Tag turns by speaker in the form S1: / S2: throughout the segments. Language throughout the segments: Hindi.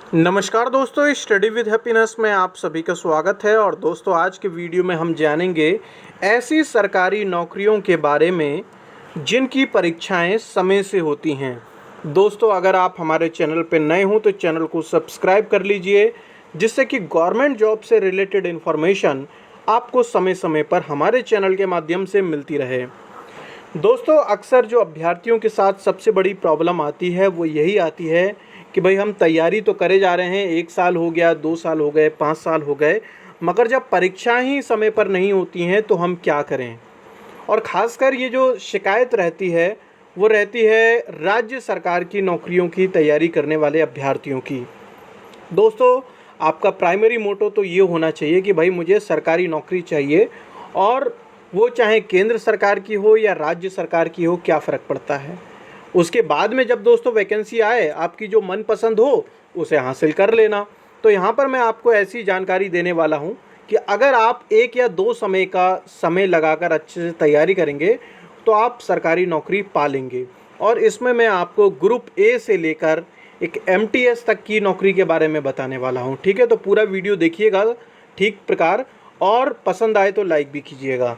S1: नमस्कार दोस्तों, स्टडी विद हैप्पीनेस में आप सभी का स्वागत है। और दोस्तों, आज के वीडियो में हम जानेंगे ऐसी सरकारी नौकरियों के बारे में जिनकी परीक्षाएं समय से होती हैं। दोस्तों, अगर आप हमारे चैनल पर नए हों तो चैनल को सब्सक्राइब कर लीजिए, जिससे कि गवर्नमेंट जॉब से रिलेटेड इन्फॉर्मेशन आपको समय समय पर हमारे चैनल के माध्यम से मिलती रहे। दोस्तों, अक्सर जो अभ्यर्थियों के साथ सबसे बड़ी प्रॉब्लम आती है वो यही आती है कि भाई हम तैयारी तो करे जा रहे हैं, 1 साल हो गया, 2 साल हो गए, 5 साल हो गए, मगर जब परीक्षाएं ही समय पर नहीं होती हैं तो हम क्या करें। और ख़ासकर ये जो शिकायत रहती है वो रहती है राज्य सरकार की नौकरियों की तैयारी करने वाले अभ्यर्थियों की। दोस्तों, आपका प्राइमरी मोटो तो ये होना चाहिए कि भाई मुझे सरकारी नौकरी चाहिए, और वो चाहे केंद्र सरकार की हो या राज्य सरकार की हो, क्या फ़र्क पड़ता है। उसके बाद में जब दोस्तों वैकेंसी आए, आपकी जो मनपसंद हो उसे हासिल कर लेना। तो यहाँ पर मैं आपको ऐसी जानकारी देने वाला हूँ कि अगर आप 1 या 2 समय लगाकर अच्छे से तैयारी करेंगे तो आप सरकारी नौकरी पा लेंगे। और इसमें मैं आपको ग्रुप ए से लेकर एक MTS तक की नौकरी के बारे में बताने वाला हूँ। ठीक है, तो पूरा वीडियो देखिएगा ठीक प्रकार, और पसंद आए तो लाइक भी कीजिएगा।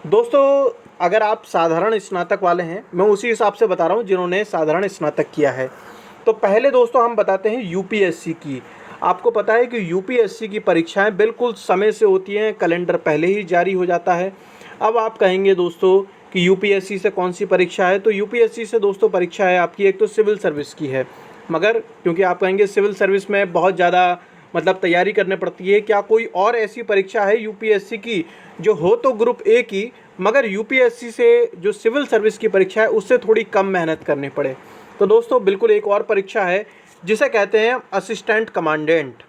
S1: दोस्तों, अगर आप साधारण स्नातक वाले हैं, मैं उसी हिसाब से बता रहा हूँ जिन्होंने साधारण स्नातक किया है। तो पहले दोस्तों हम बताते हैं यूपीएससी की। आपको पता है कि यूपीएससी की परीक्षाएं बिल्कुल समय से होती हैं, कैलेंडर पहले ही जारी हो जाता है। अब आप कहेंगे दोस्तों कि यूपीएससी से कौन सी परीक्षा है, तो यूपीएससी से दोस्तों परीक्षा है आपकी, एक तो सिविल सर्विस की है। मगर क्योंकि आप कहेंगे सिविल सर्विस में बहुत ज़्यादा तैयारी करनी पड़ती है, क्या कोई और ऐसी परीक्षा है यूपीएससी की जो हो तो ग्रुप ए की, मगर यूपीएससी से जो सिविल सर्विस की परीक्षा है उससे थोड़ी कम मेहनत करनी पड़े। तो दोस्तों बिल्कुल एक और परीक्षा है जिसे कहते हैं असिस्टेंट कमांडेंट।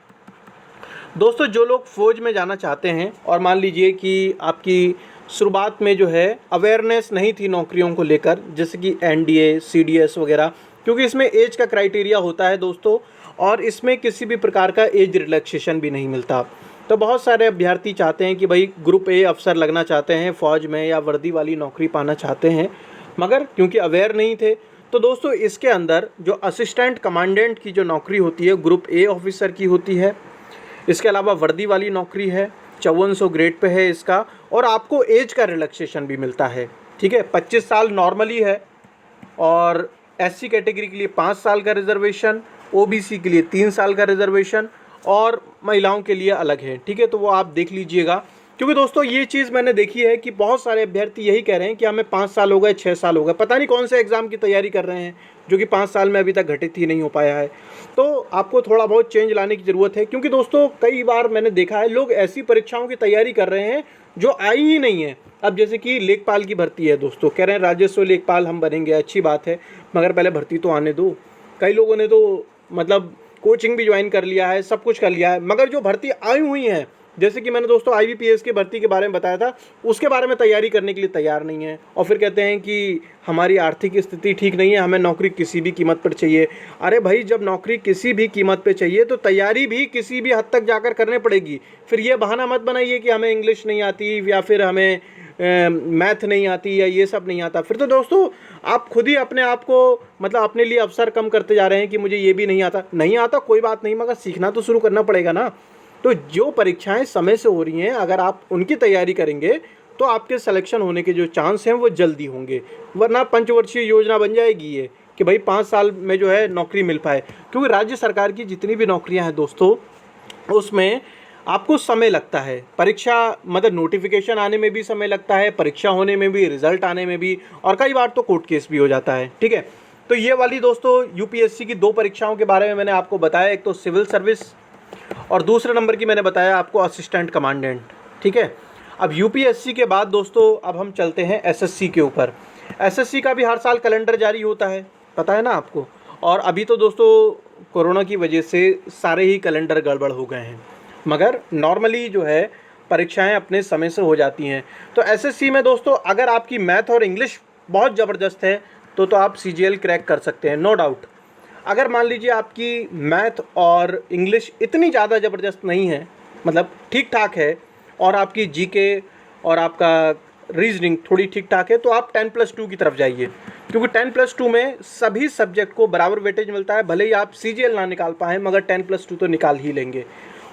S1: दोस्तों, जो लोग फ़ौज में जाना चाहते हैं और मान लीजिए कि आपकी शुरुआत में जो है अवेयरनेस नहीं थी नौकरियों को लेकर, जैसे कि एनडीए, सीडीएस वगैरह, क्योंकि इसमें एज का क्राइटेरिया होता है दोस्तों, और इसमें किसी भी प्रकार का एज रिलैक्सेशन भी नहीं मिलता। तो बहुत सारे अभ्यर्थी चाहते हैं कि भाई ग्रुप ए अफसर लगना चाहते हैं फ़ौज में, या वर्दी वाली नौकरी पाना चाहते हैं, मगर क्योंकि अवेयर नहीं थे। तो दोस्तों, इसके अंदर जो असिस्टेंट कमांडेंट की जो नौकरी होती है ग्रुप ए ऑफिसर की होती है। इसके अलावा वर्दी वाली नौकरी है, 5400 ग्रेड पे है इसका, और आपको एज का रिलैक्सेशन भी मिलता है। ठीक है, 25 साल नॉर्मली है, और एससी कैटेगरी के लिए 5 साल का रिजर्वेशन, ओबीसी के लिए 3 साल का रिजर्वेशन, और महिलाओं के लिए अलग है। ठीक है, तो वो आप देख लीजिएगा, क्योंकि दोस्तों ये चीज़ मैंने देखी है कि बहुत सारे अभ्यर्थी यही कह रहे हैं कि हमें 5 साल हो गए, 6 साल हो गए, पता नहीं कौन से एग्ज़ाम की तैयारी कर रहे हैं जो कि 5 साल में अभी तक घटित ही नहीं हो पाया है। तो आपको थोड़ा बहुत चेंज लाने की ज़रूरत है, क्योंकि दोस्तों कई बार मैंने देखा है लोग ऐसी परीक्षाओं की तैयारी कर रहे हैं जो आई ही नहीं है। अब जैसे कि लेखपाल की भर्ती है दोस्तों, कह रहे हैं राजस्व लेखपाल हम बनेंगे, अच्छी बात है, मगर पहले भर्ती तो आने दो। कई लोगों ने तो कोचिंग भी ज्वाइन कर लिया है, सब कुछ कर लिया है, मगर जो भर्ती आई हुई हैं, जैसे कि मैंने दोस्तों IBPS की भर्ती के बारे में बताया था, उसके बारे में तैयारी करने के लिए तैयार नहीं है, और फिर कहते हैं कि हमारी आर्थिक स्थिति ठीक नहीं है, हमें नौकरी किसी भी कीमत पर चाहिए। अरे भाई, जब नौकरी किसी भी कीमत पे चाहिए तो तैयारी भी किसी भी हद तक जाकर करने पड़ेगी। फिर ये बहाना मत बनाइए कि हमें इंग्लिश नहीं आती, या फिर हमें मैथ नहीं आती, या ये सब नहीं आता। फिर तो दोस्तों आप खुद ही अपने आप को अपने लिए अवसर कम करते जा रहे हैं कि मुझे ये भी नहीं आता। नहीं आता कोई बात नहीं, मगर सीखना तो शुरू करना पड़ेगा ना। तो जो परीक्षाएं समय से हो रही हैं, अगर आप उनकी तैयारी करेंगे तो आपके सिलेक्शन होने के जो चांस हैं वो जल्दी होंगे। वरना पंचवर्षीय योजना बन जाएगी ये कि भाई 5 साल में जो है नौकरी मिल पाए, क्योंकि राज्य सरकार की जितनी भी नौकरियां हैं दोस्तों उसमें आपको समय लगता है। परीक्षा नोटिफिकेशन आने में भी समय लगता है, परीक्षा होने में भी, रिजल्ट आने में भी, और कई बार तो कोर्ट केस भी हो जाता है। ठीक है, तो ये वाली दोस्तों यूपीएससी की 2 परीक्षाओं के बारे में मैंने आपको बताया, एक तो सिविल सर्विस, और दूसरे नंबर की मैंने बताया आपको असिस्टेंट कमांडेंट। ठीक है, अब यूपीएससी के बाद दोस्तों अब हम चलते हैं एसएससी के ऊपर। एसएससी का भी हर साल कैलेंडर जारी होता है, पता है ना आपको। और अभी तो दोस्तों कोरोना की वजह से सारे ही कैलेंडर गड़बड़ हो गए हैं, मगर नॉर्मली जो है परीक्षाएं अपने समय से हो जाती हैं। तो एसएससी में दोस्तों अगर आपकी मैथ और इंग्लिश बहुत ज़बरदस्त है तो आप सीजीएल क्रैक कर सकते हैं, नो डाउट। अगर मान लीजिए आपकी मैथ और इंग्लिश इतनी ज़्यादा ज़बरदस्त नहीं है, ठीक ठाक है, और आपकी जीके और आपका रीजनिंग थोड़ी ठीक ठाक है, तो आप 10+2 की तरफ जाइए। क्योंकि 10+2 में सभी सब्जेक्ट को बराबर वेटेज मिलता है। भले ही आप CGL ना निकाल पाएँ मगर 10+2 तो निकाल ही लेंगे,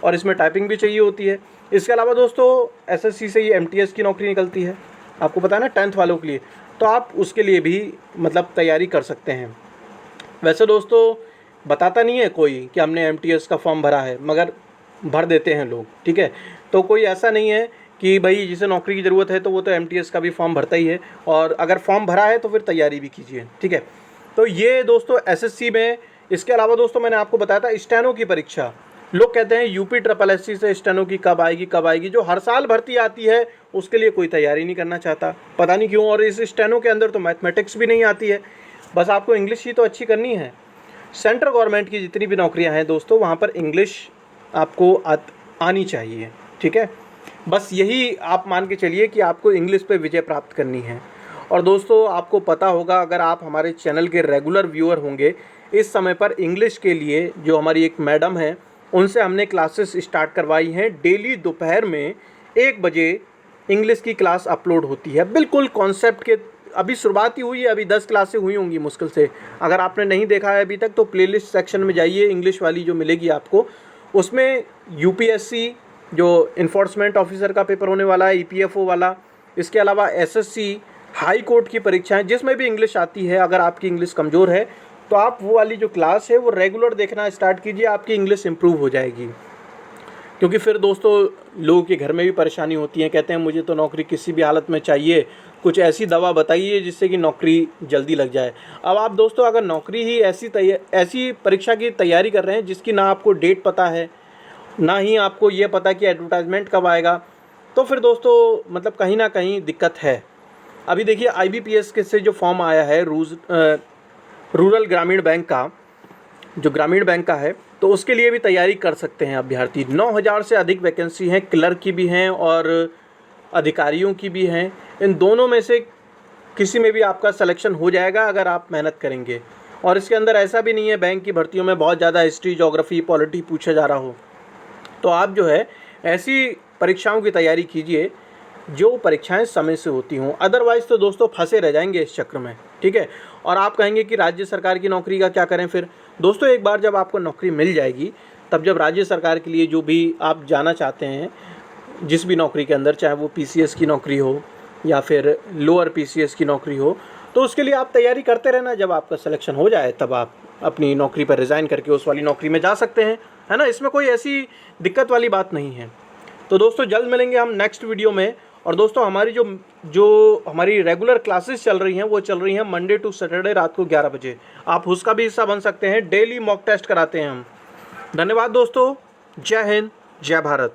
S1: और इसमें टाइपिंग भी चाहिए होती है। इसके अलावा दोस्तों SSC से ही MTS की नौकरी निकलती है, आपको पता है ना, 10th वालों के लिए, तो आप उसके लिए भी मतलब तैयारी कर सकते हैं। वैसे दोस्तों बताता नहीं है कोई कि हमने MTS का फॉर्म भरा है, मगर भर देते हैं लोग, ठीक है। तो कोई ऐसा नहीं है कि भाई जिसे नौकरी की ज़रूरत है तो वो तो MTS का भी फॉर्म भरता ही है, और अगर फॉर्म भरा है तो फिर तैयारी भी कीजिए, ठीक है। तो ये दोस्तों SSC में। इसके अलावा दोस्तों मैंने आपको बताया था स्टेनो की परीक्षा। लोग कहते हैं UPSSC से स्टेनो की कब आएगी, जो हर साल भर्ती आती है उसके लिए कोई तैयारी नहीं करना चाहता, पता नहीं क्यों। और इस स्टेनो के अंदर तो मैथमेटिक्स भी नहीं आती है, बस आपको इंग्लिश ही तो अच्छी करनी है। सेंट्रल गवर्नमेंट की जितनी भी नौकरियां हैं दोस्तों, वहाँ पर इंग्लिश आपको आनी चाहिए, ठीक है। बस यही आप मान के चलिए कि आपको इंग्लिश पे विजय प्राप्त करनी है। और दोस्तों आपको पता होगा, अगर आप हमारे चैनल के रेगुलर व्यूअर होंगे, इस समय पर इंग्लिश के लिए जो हमारी एक मैडम है उनसे हमने क्लासेस स्टार्ट करवाई हैं। डेली दोपहर में 1 बजे इंग्लिश की क्लास अपलोड होती है, बिल्कुल कॉन्सेप्ट के। अभी शुरुआत ही हुई है, अभी 10 क्लासें हुई होंगी मुश्किल से। अगर आपने नहीं देखा है अभी तक तो प्लेलिस्ट सेक्शन में जाइए, इंग्लिश वाली जो मिलेगी आपको, उसमें UPSC जो इन्फोर्समेंट ऑफिसर का पेपर होने वाला है, EPFO वाला, इसके अलावा SSC, हाई कोर्ट की परीक्षाएं जिसमें भी इंग्लिश आती है। अगर आपकी इंग्लिश कमज़ोर है तो आप वो वाली जो क्लास है वो रेगुलर देखना स्टार्ट कीजिए, आपकी इंग्लिश इंप्रूव हो जाएगी। क्योंकि फिर दोस्तों लोगों के घर में भी परेशानी होती है, कहते हैं मुझे तो नौकरी किसी भी हालत में चाहिए, कुछ ऐसी दवा बताइए जिससे कि नौकरी जल्दी लग जाए। अब आप दोस्तों अगर नौकरी ही ऐसी परीक्षा की तैयारी कर रहे हैं जिसकी ना आपको डेट पता है, ना ही आपको ये पता कि एडवर्टाइजमेंट कब आएगा, तो फिर दोस्तों मतलब कहीं ना कहीं दिक्कत है। अभी देखिए IBPS के से जो फॉर्म आया है रूरल ग्रामीण बैंक का, जो ग्रामीण बैंक का है, तो उसके लिए भी तैयारी कर सकते हैं अभ्यर्थी। 9000 से अधिक वैकेंसी हैं, क्लर्क की भी हैं और अधिकारियों की भी हैं। इन दोनों में से किसी में भी आपका सिलेक्शन हो जाएगा अगर आप मेहनत करेंगे। और इसके अंदर ऐसा भी नहीं है बैंक की भर्तियों में बहुत ज़्यादा हिस्ट्री, ज्योग्राफी, पॉलिटी पूछा जा रहा हो। तो आप जो है ऐसी परीक्षाओं की तैयारी कीजिए जो परीक्षाएं समय से होती हों, अदरवाइज़ तो दोस्तों फंसे रह जाएंगे इस चक्र में, ठीक है। और आप कहेंगे कि राज्य सरकार की नौकरी का क्या करें फिर। दोस्तों एक बार जब आपको नौकरी मिल जाएगी, तब जब राज्य सरकार के लिए जो भी आप जाना चाहते हैं, जिस भी नौकरी के अंदर, चाहे वो PCS की नौकरी हो या फिर लोअर PCS की नौकरी हो, तो उसके लिए आप तैयारी करते रहना। जब आपका सिलेक्शन हो जाए तब आप अपनी नौकरी पर रिज़ाइन करके उस वाली नौकरी में जा सकते हैं, है ना। इसमें कोई ऐसी दिक्कत वाली बात नहीं है। तो दोस्तों जल्द मिलेंगे हम नेक्स्ट वीडियो में। और दोस्तों हमारी जो हमारी रेगुलर क्लासेस चल रही हैं वो चल रही हैं मंडे टू सैटरडे रात को 11 बजे। आप उसका भी हिस्सा बन सकते हैं, डेली मॉक टेस्ट कराते हैं हम। धन्यवाद दोस्तों, जय हिंद, जय भारत।